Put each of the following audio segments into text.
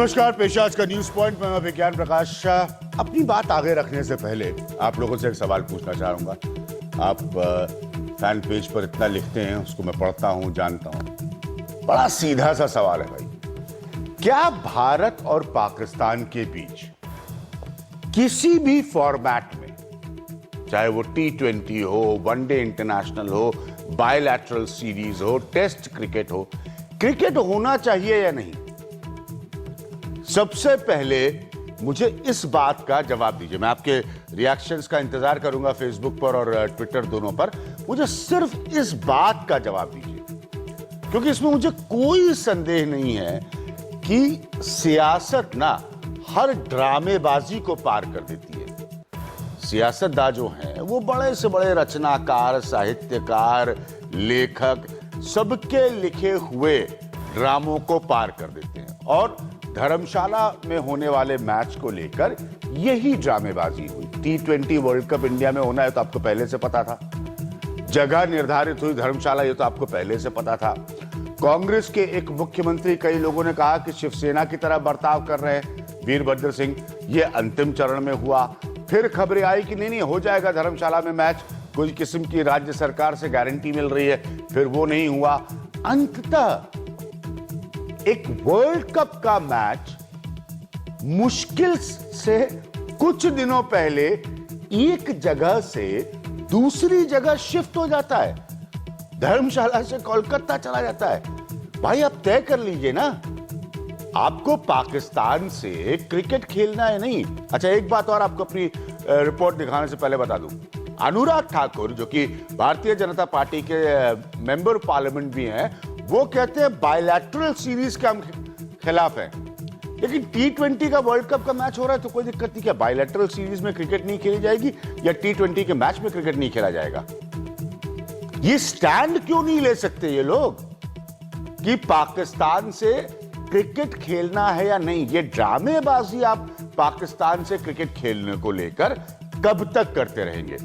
नमस्कार, पेश आज का न्यूज पॉइंट में मैं विज्ञान प्रकाश। अपनी बात आगे रखने से पहले आप लोगों से एक सवाल पूछना चाहूंगा। आप फैन पेज पर इतना लिखते हैं, उसको मैं पढ़ता हूं, जानता हूं। बड़ा सीधा सा सवाल है भाई, क्या भारत और पाकिस्तान के बीच किसी भी फॉर्मेट में, चाहे वो T20 हो, वनडे इंटरनेशनल हो, बायलैटरल सीरीज हो, टेस्ट क्रिकेट हो, क्रिकेट होना चाहिए या नहीं? सबसे पहले मुझे इस बात का जवाब दीजिए। मैं आपके रिएक्शंस का इंतजार करूंगा फेसबुक पर और ट्विटर दोनों पर। मुझे सिर्फ इस बात का जवाब दीजिए, क्योंकि इसमें मुझे कोई संदेह नहीं है कि सियासत ना हर ड्रामेबाजी को पार कर देती है। सियासतदान जो हैं वो बड़े से बड़े रचनाकार, साहित्यकार, लेखक, सबके लिखे हुए ड्रामों को पार कर देते हैं। और धर्मशाला में होने वाले मैच को लेकर यही ड्रामेबाजी हुई। T20 वर्ल्ड कप इंडिया में होना है तो आपको पहले से पता था। जगह निर्धारित हुई धर्मशाला, ये तो आपको पहले से पता था। कांग्रेस के एक मुख्यमंत्री, कई लोगों ने कहा कि शिवसेना की तरह बर्ताव कर रहे हैं वीरभद्र सिंह, ये अंतिम चरण में हुआ। फिर खबरें आई कि नहीं हो जाएगा धर्मशाला में मैच, कोई किस्म की राज्य सरकार से गारंटी मिल रही है, फिर वो नहीं हुआ। अंततः एक वर्ल्ड कप का मैच मुश्किल से कुछ दिनों पहले एक जगह से दूसरी जगह शिफ्ट हो जाता है, धर्मशाला से कोलकाता चला जाता है। भाई आप तय कर लीजिए ना, आपको पाकिस्तान से क्रिकेट खेलना है नहीं। अच्छा, एक बात और आपको अपनी रिपोर्ट दिखाने से पहले बता दूं, अनुराग ठाकुर जो कि भारतीय जनता पार्टी के मेंबर पार्लियामेंट भी हैं, वो कहते हैं बायलैटरल सीरीज के हम खिलाफ हैं। लेकिन T20 का वर्ल्ड कप का मैच हो रहा है तो कोई दिक्कत नहीं। क्या बायलैटरल सीरीज में क्रिकेट नहीं खेली जाएगी या T20 के मैच में क्रिकेट नहीं खेला जाएगा? ये स्टैंड क्यों नहीं ले सकते ये लोग कि पाकिस्तान से क्रिकेट खेलना है या नहीं? ये ड्रामेबाजी आप पाकिस्तान से क्रिकेट खेलने को लेकर कब तक करते रहेंगे?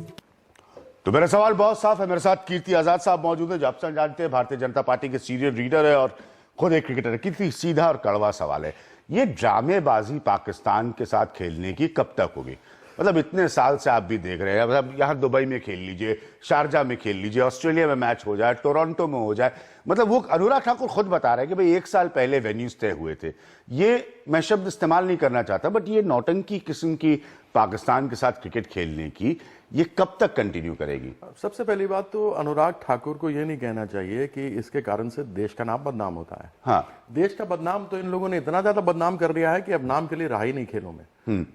तो मेरा सवाल बहुत साफ है। मेरे साथ कीर्ति आजाद साहब मौजूद है, जो आप सब जानते हैं भारतीय जनता पार्टी के सीनियर लीडर है और खुद एक क्रिकेटर है। कीर्ति, सीधा और कड़वा सवाल है, ये ड्रामेबाजी पाकिस्तान के साथ खेलने की कब तक होगी? मतलब इतने साल से आप भी देख रहे हैं, मतलब यहाँ दुबई में खेल लीजिए, शारजा में खेल लीजिए, ऑस्ट्रेलिया में मैच हो जाए, टोरंटो में हो जाए। मतलब वो अनुराग ठाकुर खुद बता रहे हैं कि भाई एक साल पहले वेन्यूज तय हुए थे। ये मैं शब्द इस्तेमाल नहीं करना चाहता, बट ये नौटंकी किस्म की पाकिस्तान के साथ क्रिकेट खेलने की ये कब तक कंटिन्यू करेगी? सबसे पहली बात तो अनुराग ठाकुर को ये नहीं कहना चाहिए कि इसके कारण से देश का नाम बदनाम होता है। हाँ, देश का बदनाम तो इन लोगों ने इतना ज्यादा बदनाम कर दिया है कि अब नाम के लिए रहा ही नहीं खेलों में।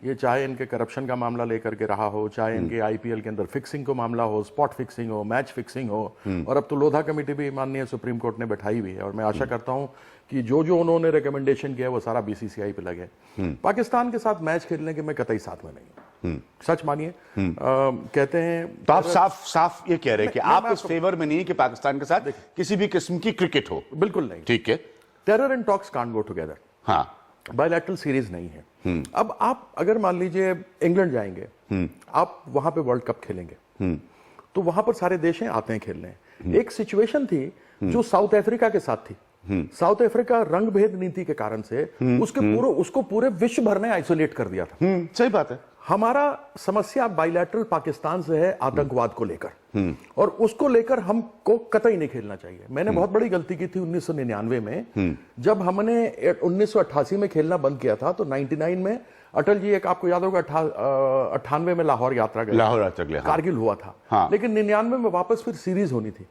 ये चाहे इनके करप्शन का मामला लेकर के रहा हो, चाहे इनके IPL के अंदर फिक्सिंग को मामला हो, स्पॉट फिक्सिंग हो, मैच फिक्सिंग हो, और अब तो लोधा कमेटी भी माननीय सुप्रीम कोर्ट ने बैठाई हुई है। और मैं आशा करता हूं कि जो जो उन्होंने रिकमेंडेशन किया वो सारा BCCI पे लगे। पाकिस्तान के साथ मैच खेलने के मैं कतई साथ में नहीं हूं, सच मानिए। कहते हैं तो आप साफ साफ ये कह रहे हैं कि आप इस फेवर में नहीं है कि पाकिस्तान के साथ किसी भी किस्म की क्रिकेट हो? बिल्कुल नहीं। ठीक है, terror and talks can't go together. हाँ, बायलैटरल सीरीज नहीं है। अब आप अगर मान लीजिए इंग्लैंड जाएंगे, आप वहां पे वर्ल्ड कप खेलेंगे, तो वहां पर सारे देश हैं, आते हैं खेलने। एक सिचुएशन थी जो साउथ अफ्रीका के साथ थी। साउथ अफ्रीका रंग भेद नीति के कारण से उसको पूरे विश्व भर ने आइसोलेट कर दिया था। सही बात है। हमारा समस्या बायलैटरल पाकिस्तान से है आतंकवाद को लेकर, और उसको लेकर हमको कतई नहीं खेलना चाहिए। मैंने बहुत बड़ी गलती की थी 1999 में, जब हमने 1988 में खेलना बंद किया था। तो 99 में अटल जी, एक आपको याद होगा, 98 में लाहौर यात्रा गए, लाहौर यात्रा गए, कारगिल हुआ था। हाँ। लेकिन 99 में वापस फिर सीरीज होनी थी,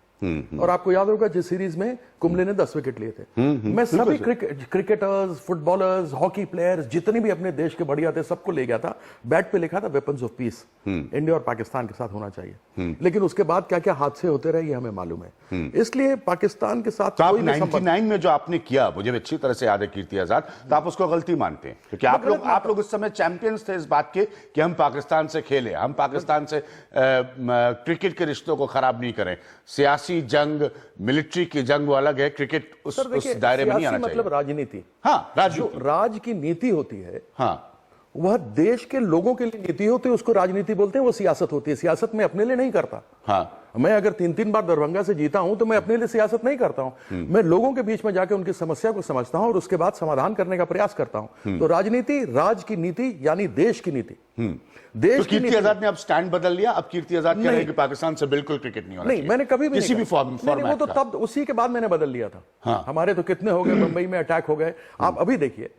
और आपको याद होगा जिस सीरीज में कुंबले ने 10 विकेट लिए थे। मैं सभी क्रिकेटर्स, फुटबॉलर्स, हॉकी प्लेयर्स, जितने भी अपने देश के बढ़िया थे, सबको ले गया था। बैट पे लिखा था वेपन्स ऑफ पीस, इंडिया और पाकिस्तान के साथ होना चाहिए। लेकिन उसके बाद क्या क्या हादसे होते रहे ये हमें मालूम है। इसलिए पाकिस्तान के साथ तो आप 99 में जो आपने किया, मुझे अच्छी तरह से याद है कीर्ति आजाद, तो आप उसको गलती मानते हैं? क्योंकि आप लोग उस समय चैंपियंस थे इस बात के कि हम पाकिस्तान से खेलें, हम पाकिस्तान से क्रिकेट के रिश्तों को खराब नहीं करें। सियासी जंग, मिलिट्री की जंग वो अलग है, क्रिकेट उस दायरे में नहीं आना चाहिए। मतलब राजनीति, हाँ, राज की नीति होती है, हाँ, वह देश के लोगों के लिए नीति होती है, उसको राजनीति बोलते हैं। वो सियासत होती है, सियासत में अपने लिए नहीं करता। हाँ, मैं अगर 3-3 बार दरभंगा से जीता हूं तो मैं अपने लिए सियासत नहीं करता हूं, मैं लोगों के बीच में जाकर उनकी समस्या को समझता हूं और उसके बाद समाधान करने का प्रयास करता हूं। तो राजनीति राज की नीति यानी देश की नीति, देश तो कीर्ति आजाद ने अब स्टैंड बदल लिया, अब कीर्ति आजाद कह रहे हैं कि पाकिस्तान से बिल्कुल क्रिकेट नहीं होना चाहिए। मैंने कभी भी किसी भी फॉर्मेट वो तो तब उसी के बाद मैंने बदल लिया था। हाँ। हमारे तो कितने हो गए, मुंबई में अटैक हो गए। आप अभी देखिए,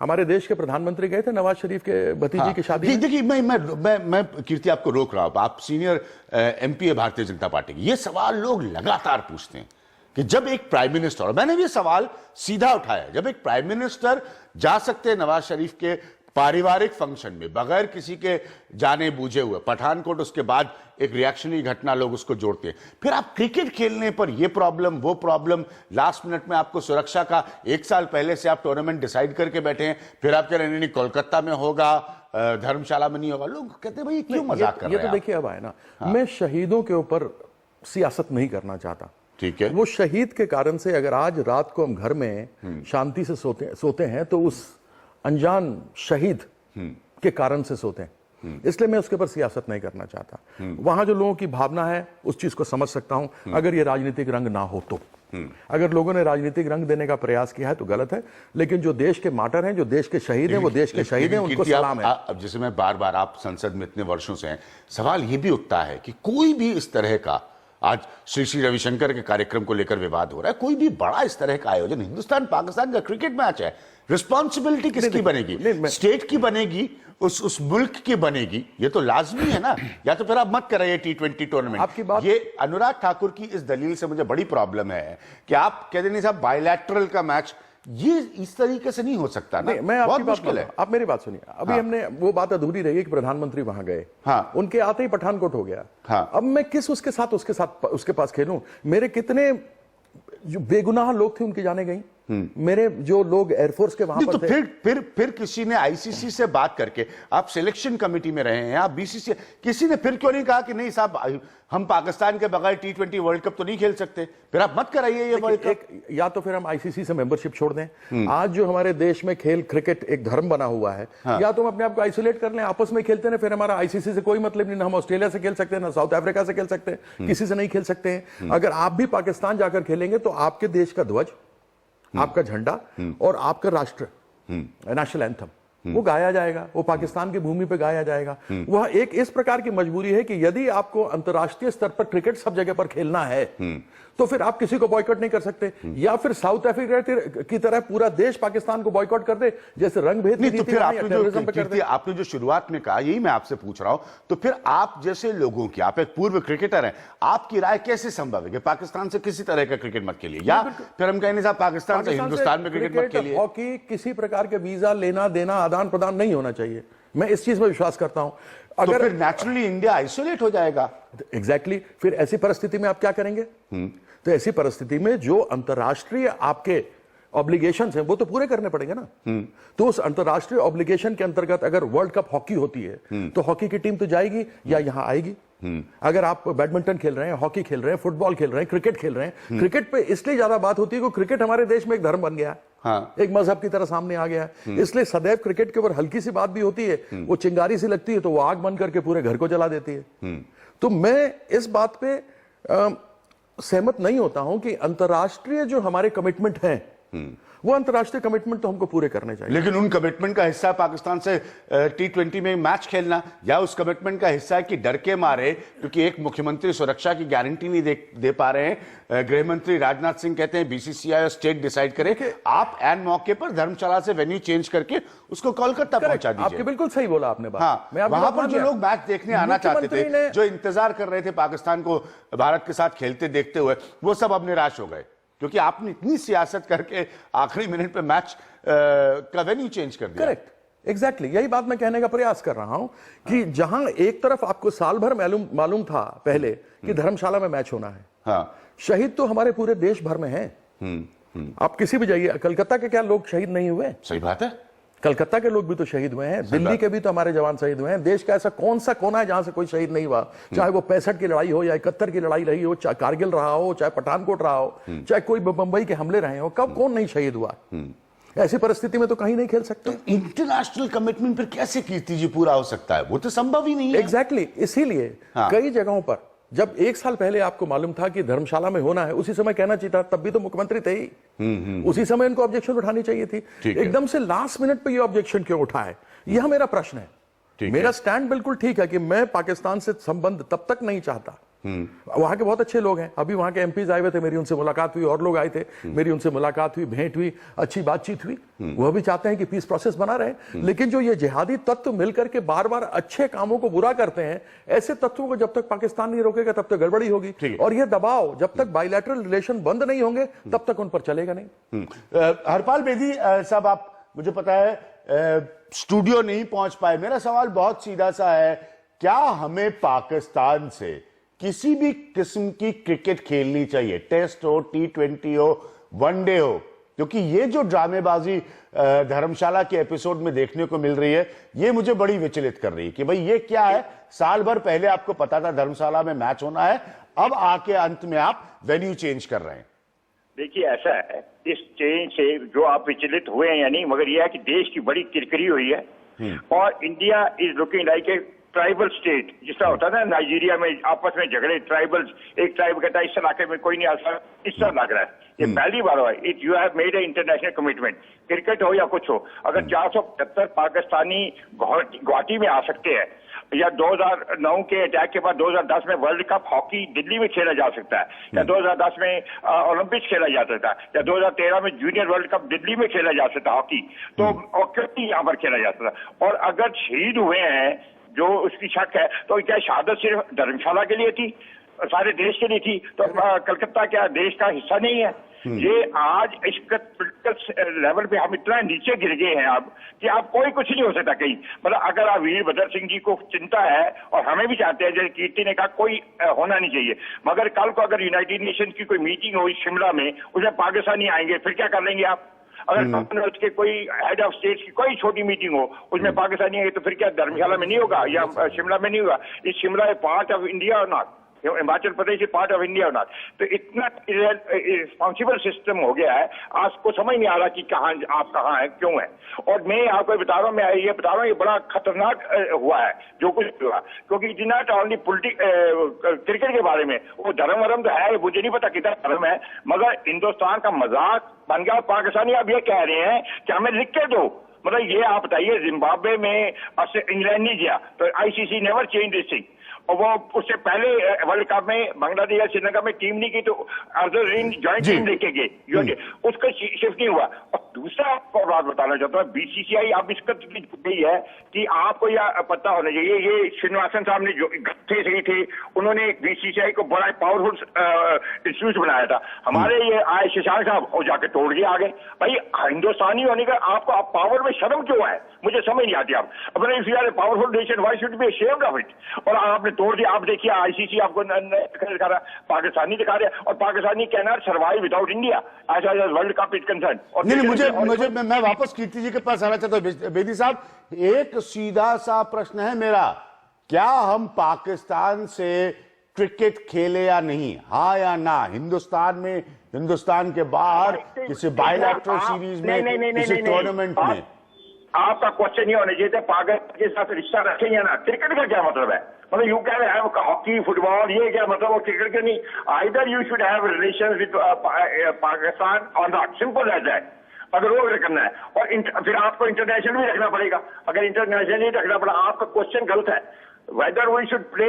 हमारे देश के प्रधानमंत्री गए थे नवाज शरीफ के भतीजे की शादी में। देखिए मैं कीर्ति आपको रोक रहा हूं, आप सीनियर एमपी है भारतीय जनता पार्टी की। ये सवाल लोग लगातार पूछते हैं कि जब एक प्राइम मिनिस्टर, और मैंने भी सवाल सीधा उठाया, जब एक प्राइम मिनिस्टर जा सकते हैं नवाज शरीफ के पारिवारिक फंक्शन में बगैर किसी के जाने बूझे हुए, पठानकोट उसके बाद एक रिएक्शनरी घटना लोग उसको जोड़ते हैं, फिर आप क्रिकेट खेलने पर ये प्रॉब्लम वो प्रॉब्लम, लास्ट मिनट में आपको सुरक्षा का 1 साल पहले से आप टूर्नामेंट डिसाइड करके बैठे हैं, फिर आप कह रहे हैं नहीं कोलकाता में होगा, धर्मशाला में नहीं होगा। लोग कहते हैं भाई क्यों मजाक कर रहे हैं। ये तो देखिए अब है ना, मैं शहीदों के ऊपर सियासत नहीं करना चाहता। ठीक है, वो शहीद के कारण से अगर आज रात को हम घर में शांति से सोते हैं तो उस अनजान शहीद के कारण से सोते हैं, इसलिए मैं उसके ऊपर सियासत नहीं करना चाहता। वहां जो लोगों की भावना है उस चीज को समझ सकता हूं, अगर ये राजनीतिक रंग ना हो तो। अगर लोगों ने राजनीतिक रंग देने का प्रयास किया है तो गलत है, लेकिन जो देश के मार्टर हैं, जो देश के शहीद हैं, वो देश के शहीद हैं, उनको सलाम है। अब जैसे मैं बार बार, आप संसद में इतने वर्षों से हैं, सवाल ये भी उठता है कि कोई भी इस तरह का, आज श्री रविशंकर के कार्यक्रम को लेकर विवाद हो रहा है, कोई भी बड़ा इस तरह का आयोजन, हिंदुस्तान पाकिस्तान का क्रिकेट मैच है, रिस्पॉन्सिबिलिटी किसकी बनेगी? स्टेट की बनेगी, उस मुल्क की बनेगी, ये तो लाजमी है ना। या तो फिर आप मत कराइए T20 टूर्नामेंट। आपकी बात, ये अनुराग ठाकुर की इस दलील से मुझे बड़ी प्रॉब्लम है कि आप कहते नहीं साहब बायलैटरल का मैच, ये इस तरीके से नहीं हो सकता ना। मैं आपकी बात मुश्किल है। आप मेरी बात सुनिए, अभी हमने वो बात अधूरी रही कि प्रधानमंत्री वहां गए, उनके आते ही पठानकोट हो गया। अब मैं किस उसके पास खेलूं? मेरे कितने जो बेगुनाह लोग थे उनके जाने गई, मेरे जो लोग एयरफोर्स के वहां पर थे। फिर किसी ने आईसीसी से बात करके, आप सिलेक्शन कमेटी में रहे हैं, आप बीसीसी, किसी ने फिर क्यों नहीं कहा कि नहीं साहब हम पाकिस्तान के बगैर T20 वर्ल्ड कप तो नहीं खेल सकते, फिर आप मत कराइए ये वर्ल्ड कप। या तो फिर हम आईसीसी से मेंबरशिप छोड़ दें। आज जो हमारे देश में खेल क्रिकेट एक धर्म बना हुआ है, या तो हम अपने आप को आइसोलेट कर लें, आपस में खेलते हैं, फिर हमारा आईसीसी से कोई मतलब नहीं, ना हम ऑस्ट्रेलिया से खेल सकते हैं, ना साउथ अफ्रीका से खेल सकते हैं, किसी से नहीं खेल सकते हैं। अगर आप भी पाकिस्तान जाकर खेलेंगे तो आपके देश का ध्वज, आपका झंडा और आपका राष्ट्र नेशनल एंथम वो गाया जाएगा, वो पाकिस्तान की भूमि पे गाया जाएगा। वह एक इस प्रकार की मजबूरी है कि यदि आपको अंतर्राष्ट्रीय स्तर पर क्रिकेट सब जगह पर खेलना है तो फिर आप किसी को बॉयकॉट नहीं कर सकते, या फिर साउथ अफ्रीका की तरह पूरा देश पाकिस्तान को बॉयकॉट कर दे, जैसे रंग भेद नहीं। तो फिर आपने जो शुरुआत में कहा, यही मैं आपसे पूछ रहा हूं, तो फिर आप जैसे लोगों की, आप एक पूर्व क्रिकेटर हैं, आपकी राय कैसे संभव है कि पाकिस्तान से किसी तरह का क्रिकेट मत खेलिए, या फिर हम कहें साहब पाकिस्तान से हिंदुस्तान में क्रिकेट मत खेलिए? हॉकी किसी प्रकार के वीजा लेना देना आदान प्रदान नहीं होना चाहिए, मैं इस चीज में विश्वास करता हूं। अगर तो फिर नेचुरली इंडिया आइसोलेट हो जाएगा। एग्जैक्टली, फिर ऐसी परिस्थिति में आप क्या करेंगे? तो ऐसी परिस्थिति में जो अंतर्राष्ट्रीय आपके ऑब्लिगेशंस हैं वो तो पूरे करने पड़ेंगे ना। तो उस अंतर्राष्ट्रीय ऑब्लिगेशन के अंतर्गत अगर वर्ल्ड कप हॉकी होती है तो हॉकी की टीम तो जाएगी या यहां आएगी। अगर आप बैडमिंटन खेल रहे हैं, हॉकी खेल रहे हैं, फुटबॉल खेल रहे हैं, क्रिकेट खेल रहे हैं, क्रिकेट पे इसलिए ज्यादा बात होती है कि क्रिकेट हमारे देश में एक धर्म बन गया है, एक मजहब की तरह सामने आ गया है, इसलिए सदैव क्रिकेट के ऊपर हल्की सी बात भी होती है, वो चिंगारी सी लगती है तो वो आग बन करके पूरे घर को जला देती है। तो मैं इस बात पे सहमत नहीं होता हूं कि अंतर्राष्ट्रीय जो हमारे कमिटमेंट हैं वो अंतर्राष्ट्रीय कमिटमेंट तो हमको पूरे करने चाहिए। लेकिन उन कमिटमेंट का हिस्सा पाकिस्तान से T20 में मैच खेलना, या उस कमिटमेंट का हिस्सा है कि डर के मारे, क्योंकि एक मुख्यमंत्री सुरक्षा की गारंटी नहीं दे पा रहे हैं, गृह मंत्री राजनाथ सिंह कहते हैं बीसीसीआई और स्टेट डिसाइड करे, आप एन मौके पर धर्मशाला से वेन्यू चेंज करके उसको कोलकाता पहुंचा दीजिए। आपके बिल्कुल सही बोला आपने बात। हाँ, वहां पर जो लोग मैच देखने आना चाहते थे, जो इंतजार कर रहे थे पाकिस्तान को भारत के साथ खेलते देखते हुए, वो सब अब निराश हो गए, क्योंकि आपने इतनी सियासत करके आखिरी मिनट पे मैच का वेन्यू चेंज कर दिया। करेक्ट, एग्जैक्टली, यही बात मैं कहने का प्रयास कर रहा हूं कि जहां एक तरफ आपको साल भर मालूम था पहले कि धर्मशाला में मैच होना है, शहीद तो हमारे पूरे देश भर में हैं। आप किसी भी जाइए, कलकत्ता के क्या लोग शहीद नहीं हुए? सही बात है, कलकत्ता के लोग भी तो शहीद हुए हैं, दिल्ली के भी तो हमारे जवान शहीद हुए हैं। देश का ऐसा कौन सा कोना है जहां से कोई शहीद नहीं हुआ? चाहे वो 65 की लड़ाई हो या 71 की लड़ाई रही हो, चाहे कारगिल रहा हो, चाहे पठानकोट रहा हो, चाहे कोई बंबई के हमले रहे हो, कब कौन नहीं शहीद हुआ? ऐसी परिस्थिति में तो कहीं नहीं खेल सकते। तो इंटरनेशनल कमिटमेंट फिर कैसे कीर्ति जी पूरा हो सकता है? वो तो संभव ही नहीं है। एग्जैक्टली, इसीलिए कई जगहों पर जब 1 साल पहले आपको मालूम था कि धर्मशाला में होना है, उसी समय कहना चाहिए था, तब भी तो मुख्यमंत्री थे ही। उसी समय इनको ऑब्जेक्शन उठानी चाहिए थी। एकदम से लास्ट मिनट पे ये ऑब्जेक्शन क्यों उठाए, यह मेरा प्रश्न है। मेरा स्टैंड बिल्कुल ठीक है कि मैं पाकिस्तान से संबंध तब तक नहीं चाहता। वहां के बहुत अच्छे लोग हैं, अभी वहां के एमपीज आए हुए थे, मेरी उनसे मुलाकात हुई, और लोग आए थे, मेरी उनसे मुलाकात हुई, भेंट हुई, अच्छी बातचीत हुई। वह भी चाहते हैं कि पीस प्रोसेस बना रहे। लेकिन जो ये जिहादी तत्व मिलकर के बार बार अच्छे कामों को बुरा करते हैं, ऐसे तत्वों को जब तक पाकिस्तान नहीं रोकेगा तब तक गड़बड़ी होगी। और यह दबाव जब तक बायलैटरल रिलेशन बंद नहीं होंगे तब तक उन पर चलेगा नहीं। हरपाल बेदी साहब, आप, मुझे पता है स्टूडियो नहीं पहुंच पाए, मेरा सवाल बहुत सीधा सा है, क्या हमें पाकिस्तान से किसी भी किस्म की क्रिकेट खेलनी चाहिए, टेस्ट हो, T20 हो, वनडे हो? क्योंकि ये जो ड्रामेबाजी धर्मशाला के एपिसोड में देखने को मिल रही है, ये मुझे बड़ी विचलित कर रही है कि भाई ये क्या है। साल भर पहले आपको पता था धर्मशाला में मैच होना है, अब आके अंत में आप वेन्यू चेंज कर रहे हैं। देखिए, ऐसा है, इस चेंज से जो आप विचलित हुए हैं या नहीं, मगर यह है कि देश की बड़ी किरकिरी हुई है और India is looking like a tribal state. जिस तरह होता है ना नाइजीरिया में आपस में झगड़े, ट्राइबल्स, एक ट्राइब कहता है इस इलाके में कोई नहीं आ सकता, इस तरह लग रहा है। ये पहली बार हुआ है। It you have made a international commitment, cricket हो या कुछ हो। अगर 475 पाकिस्तानी गुवाहाटी में आ सकते हैं, या 2009 के अटैक के बाद 2010 में वर्ल्ड कप हॉकी दिल्ली में खेला जा सकता है, या 2010 में ओलंपिक्स खेला जा सकता है, या 2013 में जूनियर वर्ल्ड कप दिल्ली में खेला जा सकता है हॉकी, तो और क्यों यहाँ पर खेला जा सकता है। और अगर शहीद हुए हैं जो उसकी शक है, तो क्या शहादत सिर्फ धर्मशाला के लिए थी, सारे देश के लिए थी? तो कलकत्ता क्या देश का हिस्सा नहीं है? ये आज इस पॉलिटिकल लेवल पे हम इतना नीचे गिर गए हैं अब कि आप कोई कुछ नहीं हो सकता कहीं। मतलब अगर आप वीरभद्र सिंह जी को चिंता है, और हमें भी चाहते हैं, जैसे कीर्ति ने कहा, कोई होना नहीं चाहिए, मगर कल को अगर यूनाइटेड नेशन की कोई मीटिंग हो शिमला में, उसमें पाकिस्तानी आएंगे, फिर क्या कर लेंगे आप? अगर कॉमनवेल्थ के कोई हेड ऑफ स्टेट की कोई छोटी मीटिंग हो, उसमें पाकिस्तानी है, तो फिर क्या धर्मशाला में नहीं होगा या शिमला में नहीं होगा? इस शिमला ए पार्ट ऑफ इंडिया और not? Himachal Pradesh is part of India और नॉट? तो इतना रिस्पॉन्सिबल सिस्टम हो गया है, आपको समझ नहीं आ रहा कि आप कहाँ हैं, क्यों है। और मैं आपको बता रहा हूँ, मैं ये बता रहा हूँ, ये बड़ा खतरनाक हुआ है जो कुछ हुआ, क्योंकि it is not only cricket के बारे में, वो धर्म वरम तो है, मुझे नहीं पता कितना धर्म है, मगर हिंदुस्तान का मजाक बन गया। पाकिस्तानी अब ये कह रहे हैं कि हमें लिख के दो। मतलब ये आप बताइए, जिम्बाब्वे में इंग्लैंड नहीं गया तो ICC never change this thing, और वो उससे पहले वर्ल्ड कप में बांग्लादेश या श्रीलंका में टीम नहीं की तो अदर ज्वाइंट टीम लेके गए, उसका शिफ्ट नहीं हुआ। और दूसरा आपको बात बताना चाहता हूँ, BCCI अब इसका गई है कि आपको यह पता होना चाहिए, ये श्रीनिवासन साहब ने जो गत्थे सही थे, उन्होंने BCCI को बड़ा पावरफुल इंस्टीट्यूट बनाया था। हमारे ये आए शशांक साहब, वो जाके तोड़ के आ गए। भाई हिंदुस्तानी होने का आपको आप पावर में शर्म क्यों है, मुझे समझ नहीं आती। आप अपने if you are a powerful nation, why should be ashamed of it? और आपने तोड़ दिया। आप देखिए ICC आपको दिखा रहा, पाकिस्तानी दिखा रहा है, और Pakistani can not survive without India as far as world cup is concern. नहीं, मैं वापस कीर्ति जी के पास आना चाहता हूं। बेदी साहब, एक सीधा सा प्रश्न है मेरा, क्या हम पाकिस्तान से क्रिकेट खेले या नहीं, हाँ या ना? हिंदुस्तान में, हिंदुस्तान के बाहर, किसी बायलैटरल सीरीज में, किसी टूर्नामेंट में? आपका क्वेश्चन ये होना चाहिए था, पाकिस्तान के साथ रिश्ता रखें या ना? क्रिकेट का क्या मतलब है? मतलब you can have hockey, football, ये क्या मतलब? और क्रिकेट का नहीं, either you should have relations with Pakistan और नॉट, सिंपल एज दैट। अगर वो करना है, और फिर आपको इंटरनेशनल भी रखना पड़ेगा। अगर इंटरनेशनल नहीं रखना पड़ा, आपका क्वेश्चन गलत है। Whether we should play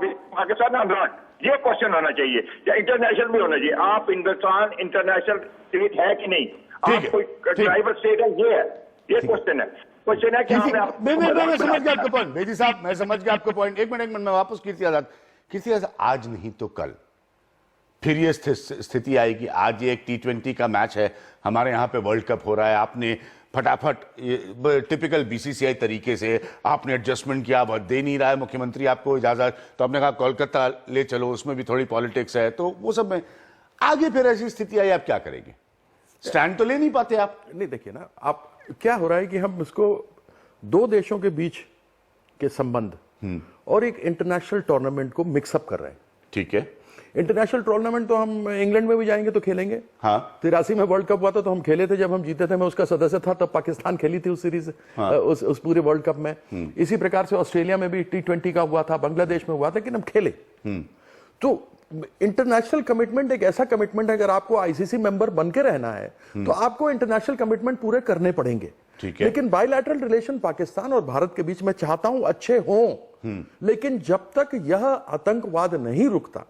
with Pakistan और नॉट, ये क्वेश्चन होना चाहिए, या इंटरनेशनल भी होना चाहिए। आप हिंदुस्तान इंटरनेशनल स्टेट है कि नहीं? आप कोई ट्राइबल स्टेट है, ये है, ये क्वेश्चन है। क्वेश्चन है कि मैं समझ गया आपका पॉइंट बेदी साहब, मैं समझ गया आपका पॉइंट। एक मिनट मैं वापस कीर्ति आजाद, आज नहीं तो कल फिर ये स्थिति आएगी। आज ये एक T20 का मैच है, हमारे यहाँ पे वर्ल्ड कप हो रहा है, आपने फटाफट टिपिकल BCCI तरीके से आपने एडजस्टमेंट किया, अब दे नहीं रहा है मुख्यमंत्री आपको इजाजत, तो आपने कहा कोलकाता ले चलो, उसमें भी थोड़ी पॉलिटिक्स है, तो वो सब में आगे फिर ऐसी स्थिति आई, आप क्या करेंगे? स्टैंड तो ले नहीं पाते आप। नहीं, देखिए ना, आप क्या हो रहा है कि हम इसको दो देशों के बीच के संबंध और एक इंटरनेशनल टूर्नामेंट को मिक्सअप कर रहे हैं। ठीक है, इंटरनेशनल टूर्नामेंट तो हम इंग्लैंड में भी जाएंगे तो खेलेंगे। हाँ 83 में वर्ल्ड कप हुआ था तो हम खेले थे, जब हम जीते थे, मैं उसका सदस्य था, तब पाकिस्तान खेली थी उस सीरीज, उस पूरे वर्ल्ड कप में। इसी प्रकार से ऑस्ट्रेलिया में भी T20 का हुआ था, बांग्लादेश में हुआ था, लेकिन हम खेले। तो इंटरनेशनल कमिटमेंट एक ऐसा कमिटमेंट है, अगर आपको आईसीसी मेंबर बन के रहना है तो आपको इंटरनेशनल कमिटमेंट पूरे करने पड़ेंगे। ठीक है। लेकिन बायलैटरल रिलेशन पाकिस्तान और भारत के बीच में चाहता हूं अच्छे हों, लेकिन जब तक यह आतंकवाद नहीं रुकता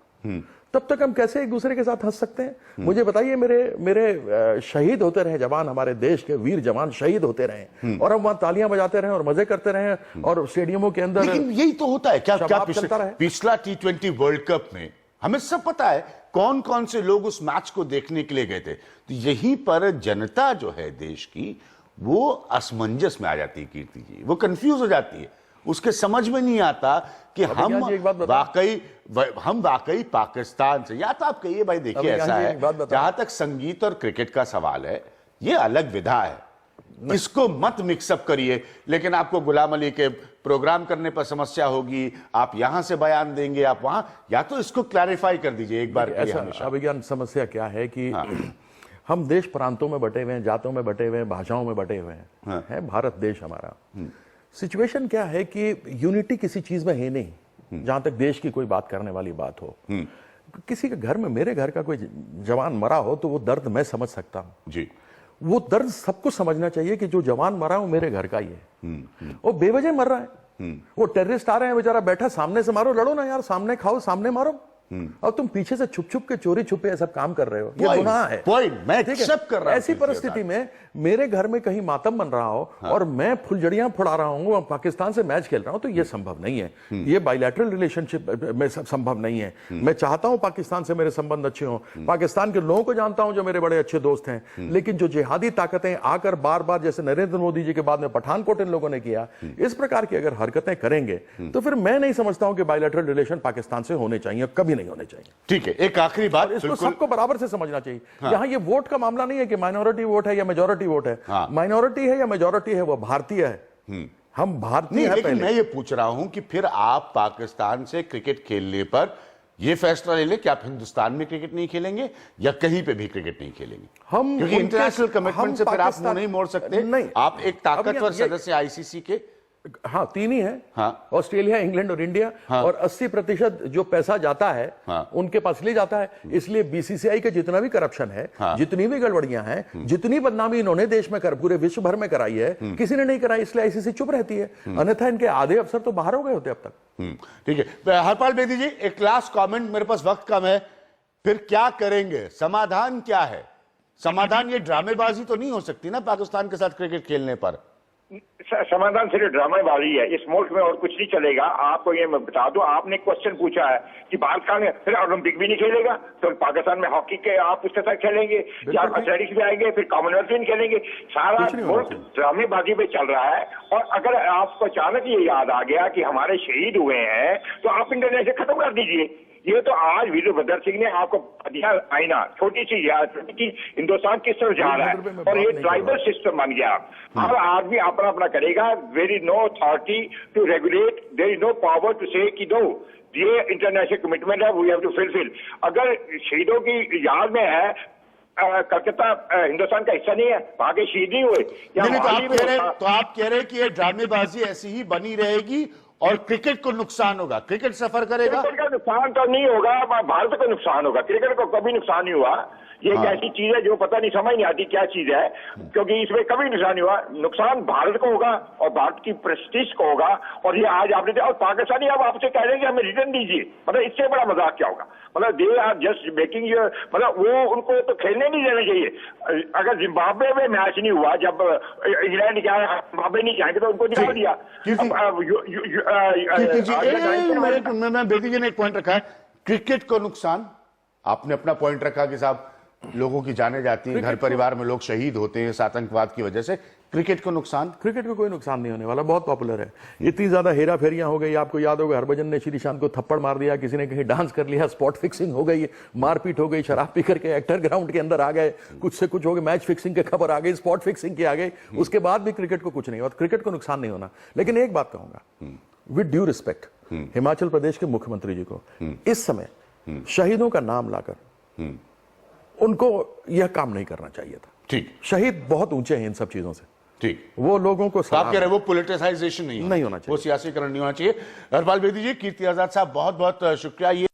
तब तक हम कैसे एक दूसरे के साथ हंस सकते हैं? मुझे बताइए, मेरे शहीद होते रहे जवान, हमारे देश के वीर जवान शहीद होते रहे और हम वहां तालियां बजाते रहे और मजे करते रहे और स्टेडियमों के अंदर। लेकिन यही तो होता है क्या शबाब चलता रहे। पिछला T20 वर्ल्ड कप में हमें सब पता है कौन कौन से लोग उस मैच को देखने के लिए गए थे। तो यहीं पर जनता जो है देश की, वो असमंजस में आ जाती है कीर्ति जी, वो कंफ्यूज हो जाती है, उसके समझ में नहीं आता कि हम वाकई पाकिस्तान से, या तो आप कहिए भाई देखिए ऐसा है, जहां तक संगीत और क्रिकेट का सवाल है ये अलग विधा है, इसको मत मिक्सअप करिए। लेकिन आपको गुलाम अली के प्रोग्राम करने पर समस्या होगी, आप यहां से बयान देंगे, आप वहां, या तो इसको क्लैरिफाई कर दीजिए एक बार। ऐसा अभिज्ञान समस्या क्या है कि हम देश प्रांतों में बटे हुए हैं, जातों में बटे हुए हैं, भाषाओं में बटे हुए हैं, है भारत देश हमारा। सिचुएशन क्या है कि यूनिटी किसी चीज में है नहीं, जहां तक देश की कोई बात करने वाली बात हो। किसी के घर में, मेरे घर का कोई जवान मरा हो तो वो दर्द मैं समझ सकता हूं जी, वो दर्द सबको समझना चाहिए कि जो जवान मरा वो मेरे घर का ही है, वो बेवजह मर रहा है, वो टेररिस्ट आ रहे हैं, बेचारा बैठा, सामने से मारो, लड़ो ना यार, सामने खाओ, सामने मारो। और तुम पीछे से छुप छुप के, चोरी छुपे सब काम कर रहे हो, ये गुनाह है। मैं एक्सेप्ट कर रहा हूं। ऐसी परिस्थिति में मेरे घर में कहीं मातम बन रहा हो और मैं फुलझड़ियां फुड़ा रहा हूं और पाकिस्तान से मैच खेल रहा हूं, तो ये संभव नहीं है, ये बायलैटरल रिलेशनशिप में संभव नहीं है। मैं चाहता हूं पाकिस्तान से मेरे संबंध अच्छे हों, पाकिस्तान के लोगों को जानता हूं जो मेरे बड़े अच्छे दोस्त हैं, लेकिन जो जिहादी ताकतें आकर बार बार, जैसे नरेंद्र मोदी जी के बाद में पठानकोट इन लोगों ने किया, इस प्रकार की अगर हरकतें करेंगे तो फिर मैं नहीं समझता हूं कि बायलैटरल रिलेशन पाकिस्तान से होने चाहिए, कभी नहीं होने चाहिए। ठीक है, एक आखिरी बात, इसको सबको बराबर से समझना चाहिए। यहाँ ये वोट का मामला नहीं है कि माइनॉरिटी वोट है या मेजॉरिटी वोट है, माइनॉरिटी है या मेजॉरिटी है, वो भारतीय है, हम भारतीय हैं। लेकिन मैं ये पूछ रहा हूं कि फिर आप पाकिस्तान से क्रिकेट खेलने पर ये फैसला ले ले कि आप हिंदुस्तान में क्रिकेट नहीं खेलेंगे या कहीं पे भी क्रिकेट नहीं खेलेंगे, हम क्योंकि इंटरनेशनल कमिटमेंट से फिर आप मुंह नहीं मोड़ सकते। नहीं, आप एक ताकतवर सदस्य आईसीसी के, हाँ 3 ही है, हाँ, ऑस्ट्रेलिया, इंग्लैंड और इंडिया, हाँ, और 80% जो पैसा जाता है, हाँ, उनके पास ले जाता है। इसलिए बीसीसीआई का जितना भी करप्शन है, हाँ, जितनी भी गड़बड़ियां हैं, जितनी बदनामी इन्होंने देश में पूरे विश्व भर में कराई है, किसी ने नहीं कराई, इसलिए आईसीसी चुप रहती है, अन्यथा इनके आधे अफसर तो बाहर हो गए होते अब तक। ठीक है, हरपाल बेदी जी, एक लास्ट कॉमेंट, मेरे पास वक्त कम है, फिर क्या करेंगे, समाधान क्या है? समाधान ये ड्रामेबाजी तो नहीं हो सकती ना पाकिस्तान के साथ क्रिकेट खेलने पर? समाधान सिर्फ ड्रामेबाजी है, इस मुल्क में और कुछ नहीं चलेगा। आपको ये मैं बता दूं, आपने क्वेश्चन पूछा है कि भारत का फिर ओलंपिक भी नहीं खेलेगा, तो पाकिस्तान में हॉकी के आप उसके साथ खेलेंगे या एथलेटिक्स भी आएंगे, फिर कॉमनवेल्थ भी खेलेंगे, सारा मुल्क ड्रामेबाजी पे चल रहा है। और अगर आपको अचानक ये याद आ गया कि हमारे शहीद हुए हैं, तो आप इंटरनेशनल खत्म कर दीजिए। ये तो आज वीरभद्र सिंह ने आपको दिया आईना, छोटी सी याद कि हिंदुस्तान किस तरफ जा रहा है, और ये ट्राइबल सिस्टम बन गया। हर आदमी अपना अपना करेगा, there is no authority to regulate, there is no power to say कि दो, ये इंटरनेशनल कमिटमेंट है, वी हैव टू फुलफिल। अगर शहीदों की याद में है, कलकत्ता हिंदुस्तान का हिस्सा नहीं है, वहां के शहीद नहीं हुए, तो आप कह रहे कि ये ड्रामेबाजी ऐसी ही बनी रहेगी और क्रिकेट को नुकसान होगा, क्रिकेट सफर करेगा? क्रिकेट का नुकसान तो नहीं होगा, भारत को नुकसान होगा, क्रिकेट को कभी नुकसान नहीं हुआ। ये एक ऐसी चीज है जो पता नहीं, समझ नहीं आती क्या चीज है, क्योंकि इसमें कभी नुकसान नहीं हुआ। नुकसान भारत को होगा और भारत की प्रेस्टीज को होगा। और ये आज आपने, और पाकिस्तानी अब आपसे कह रहे हैं कि हमें रिटर्न दीजिए, मतलब इससे बड़ा मजाक क्या होगा? मतलब they are just making your, मतलब वो उनको तो खेलने नहीं देना चाहिए। अगर जिम्बाब्वे में मैच नहीं हुआ, जब इंग्लैंड क्या जिम्बाब्वे नहीं जाएंगे, तो उनको निकाल दिया। मैं बेटी जी ने एक पॉइंट रखा है, क्रिकेट को नुकसान, आपने अपना पॉइंट रखा कि साहब लोगों की जाने जाती हैं, घर परिवार में लोग शहीद होते हैं इस आतंकवाद की वजह से, क्रिकेट को नुकसान? क्रिकेट को कोई नुकसान नहीं होने वाला, बहुत पॉपुलर है। इतनी ज्यादा हेरा फेरियां हो गई, आपको याद होगा हरभजन ने श्रीशांत को थप्पड़ मार दिया, किसी ने कहीं डांस कर लिया, स्पॉट फिक्सिंग हो गई, मारपीट हो गई, शराब पी करके एक्टर ग्राउंड के अंदर आ गए, कुछ से कुछ हो गए, मैच फिक्सिंग की खबर आ गई, स्पॉट फिक्सिंग की आ गई, उसके बाद भी क्रिकेट को कुछ नहीं हुआ। क्रिकेट को नुकसान नहीं होना। लेकिन एक बात कहूंगा with due respect Himachal Pradesh के मुख्यमंत्री जी को, इस समय शहीदों का नाम लाकर उनको यह काम नहीं करना चाहिए था। ठीक, शहीद बहुत ऊंचे हैं इन सब चीजों से। ठीक, वो लोगों को तो आप कह रहे हैं वो पॉलिटिसाइजेशन नहीं होना चाहिए, वो सियासीकरण नहीं होना चाहिए। हरपाल बेदी जी, कीर्ति आजाद साहब, बहुत बहुत शुक्रिया। ये